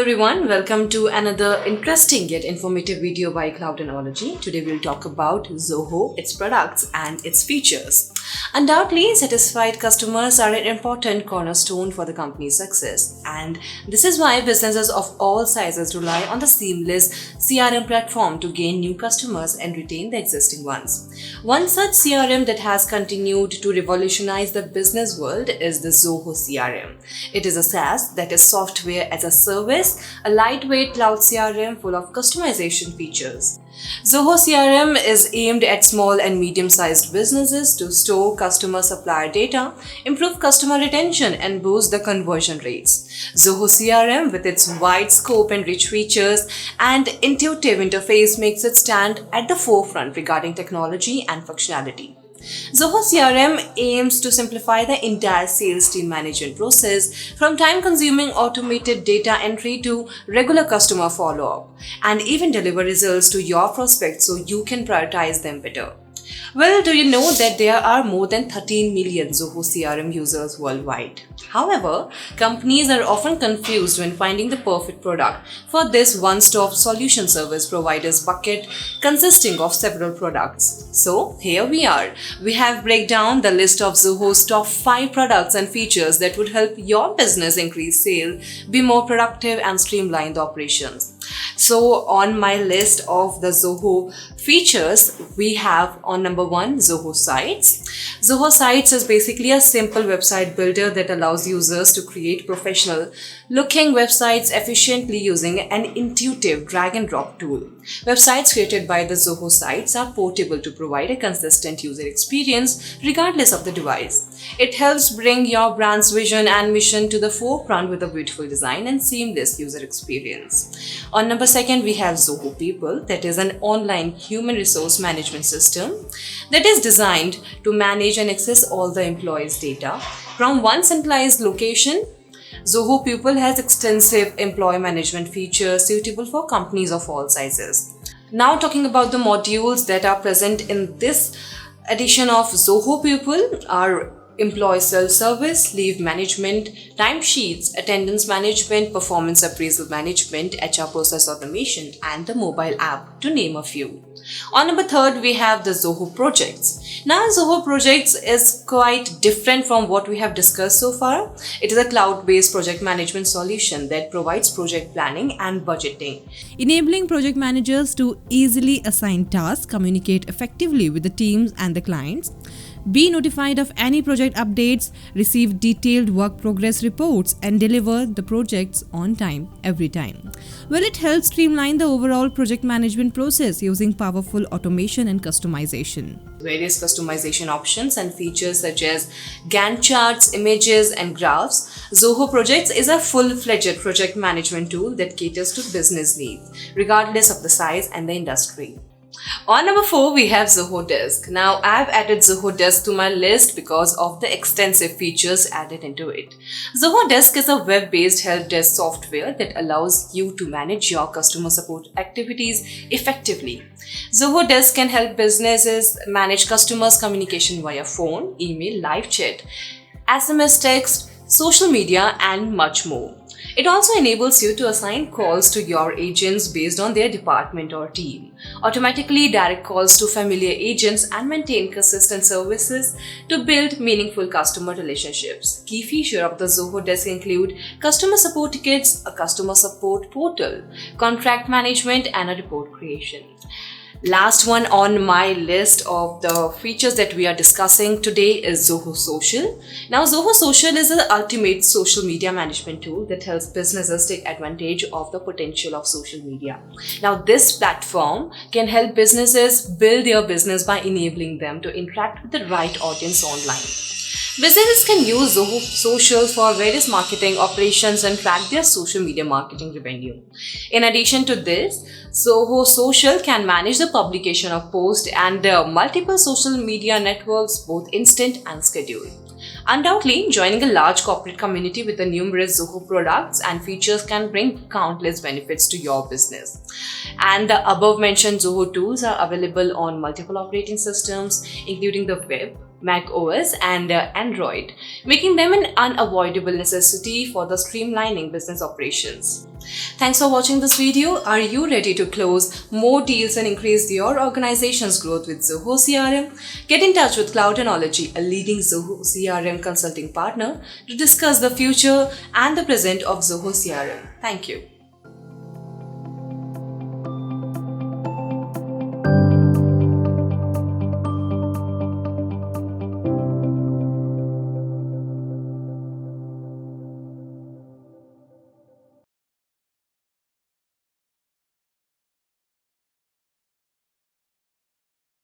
everyone, welcome to another interesting yet informative video by Cloud Analogy. Today we'll talk about Zoho, its products and its features. Undoubtedly, satisfied customers are an important cornerstone for the company's success, and this is why businesses of all sizes rely on the seamless CRM platform to gain new customers and retain the existing ones. One such CRM that has continued to revolutionize the business world is the Zoho CRM. It is a SaaS, that is software as a service, a lightweight cloud CRM full of customization features. Zoho CRM is aimed at small and medium-sized businesses to store customer supplier data, improve customer retention, and boost the conversion rates. Zoho CRM, with its wide scope and rich features and intuitive interface, makes it stand at the forefront regarding technology and functionality. Zoho CRM aims to simplify the entire sales team management process, from time-consuming automated data entry to regular customer follow-up, and even deliver results to your prospects so you can prioritize them better. Well, do you know that there are more than 13 million Zoho CRM users worldwide? However, companies are often confused when finding the perfect product for this one-stop solution service provider's bucket consisting of several products. So, here we are. We have break down the list of Zoho's top 5 products and features that would help your business increase sales, be more productive, and streamline the operations. So on my list of the Zoho features, we have on number 1, Zoho Sites. Zoho Sites is basically a simple website builder that allows users to create professional looking websites efficiently using an intuitive drag and drop tool. Websites created by the Zoho Sites are portable to provide a consistent user experience regardless of the device. It helps bring your brand's vision and mission to the forefront with a beautiful design and seamless user experience. On number 2, we have Zoho People, that is an online human resource management system that is designed to manage and access all the employees' data from one centralized location. Zoho People has extensive employee management features suitable for companies of all sizes. Now talking about the modules that are present in this edition of Zoho People are employee self-service, leave management, timesheets, attendance management, performance appraisal management, HR process automation, and the mobile app, to name a few. On number 3, we have the Zoho Projects. Now, Zoho Projects is quite different from what we have discussed so far. It is a cloud-based project management solution that provides project planning and budgeting, enabling project managers to easily assign tasks, communicate effectively with the teams and the clients, be notified of any project updates, receive detailed work progress reports, and deliver the projects on time every time. Well, it helps streamline the overall project management process using powerful automation and customization. Various customization options and features such as Gantt charts, images, and graphs. Zoho Projects is a full-fledged project management tool that caters to business needs, regardless of the size and the industry. On number 4, we have Zoho Desk. Now, I've added Zoho Desk to my list because of the extensive features added into it. Zoho Desk is a web-based help desk software that allows you to manage your customer support activities effectively. Zoho Desk can help businesses manage customers' communication via phone, email, live chat, SMS text, social media, and much more. It also enables you to assign calls to your agents based on their department or team, automatically direct calls to familiar agents, and maintain consistent services to build meaningful customer relationships. Key features of the Zoho Desk include customer support tickets, a customer support portal, contract management, and a report creation. Last one on my list of the features that we are discussing today is Zoho Social. Now, Zoho Social is the ultimate social media management tool that helps businesses take advantage of the potential of social media. Now, this platform can help businesses build their business by enabling them to interact with the right audience online. Businesses can use Zoho Social for various marketing operations and track their social media marketing revenue. In addition to this, Zoho Social can manage the publication of posts and multiple social media networks, both instant and scheduled. Undoubtedly, joining a large corporate community with the numerous Zoho products and features can bring countless benefits to your business. And the above mentioned Zoho tools are available on multiple operating systems, including the web, Mac OS, and Android, making them an unavoidable necessity for the streamlining business operations. Thanks for watching this video. Are you ready to close more deals and increase your organization's growth with Zoho CRM? Get in touch with Cloudonology, a leading Zoho CRM consulting partner, to discuss the future and the present of Zoho CRM. Thank you.